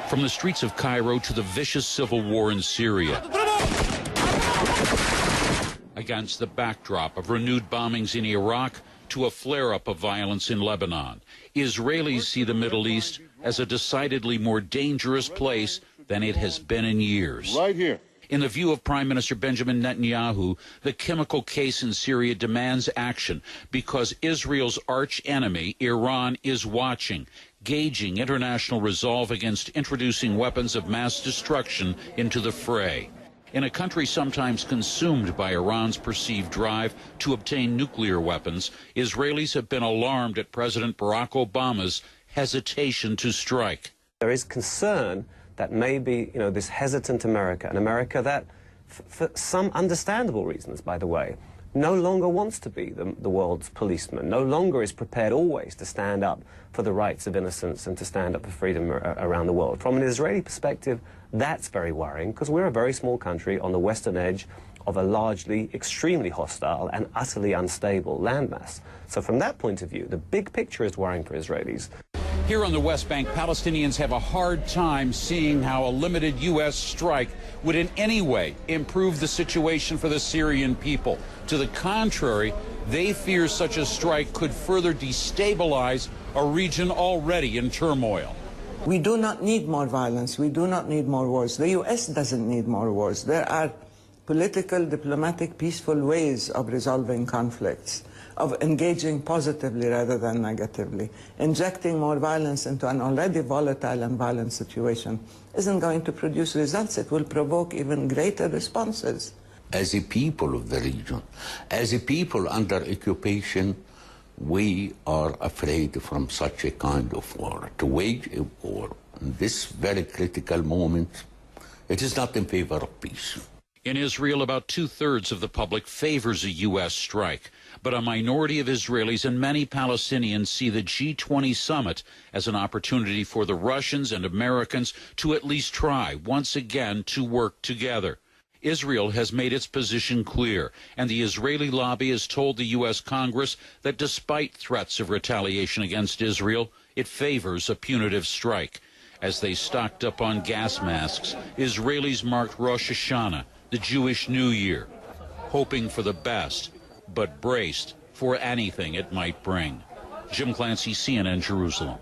From the streets of Cairo to the vicious civil war in Syria, against the backdrop of renewed bombings in Iraq to a flare-up of violence in Lebanon, Israelis see the Middle East as a decidedly more dangerous place than it has been in years. Right here. In the view of Prime Minister Benjamin Netanyahu, the chemical case in Syria demands action because Israel's arch-enemy, Iran, is watching, gauging international resolve against introducing weapons of mass destruction into the fray. In a country sometimes consumed by Iran's perceived drive to obtain nuclear weapons, Israelis have been alarmed at President Barack Obama's hesitation to strike. There is concern that maybe, this hesitant America, an America that, for some understandable reasons, by the way, no longer wants to be the world's policeman, no longer is prepared always to stand up for the rights of innocence and to stand up for freedom around the world. From an Israeli perspective, that's very worrying because we're a very small country on the western edge of a largely extremely hostile and utterly unstable landmass. So from that point of view, the big picture is worrying for Israelis. Here on the West Bank, Palestinians have a hard time seeing how a limited U.S. strike would in any way improve the situation for the Syrian people. To the contrary, they fear such a strike could further destabilize a region already in turmoil. We do not need more violence. We do not need more wars. The U.S. doesn't need more wars. There are political, diplomatic, peaceful ways of resolving conflicts, of engaging positively rather than negatively. Injecting more violence into an already volatile and violent situation isn't going to produce results. It will provoke even greater responses. As a people of the region, as a people under occupation, we are afraid from such a kind of war. To wage a war in this very critical moment, it is not in favor of peace. In Israel, about two-thirds of the public favors a U.S. strike, but a minority of Israelis and many Palestinians see the G20 summit as an opportunity for the Russians and Americans to at least try once again to work together. Israel has made its position clear, and the Israeli lobby has told the U.S. Congress that despite threats of retaliation against Israel, it favors a punitive strike. As they stocked up on gas masks, Israelis marked Rosh Hashanah, the Jewish New Year, hoping for the best, but braced for anything it might bring. Jim Clancy, CNN, Jerusalem.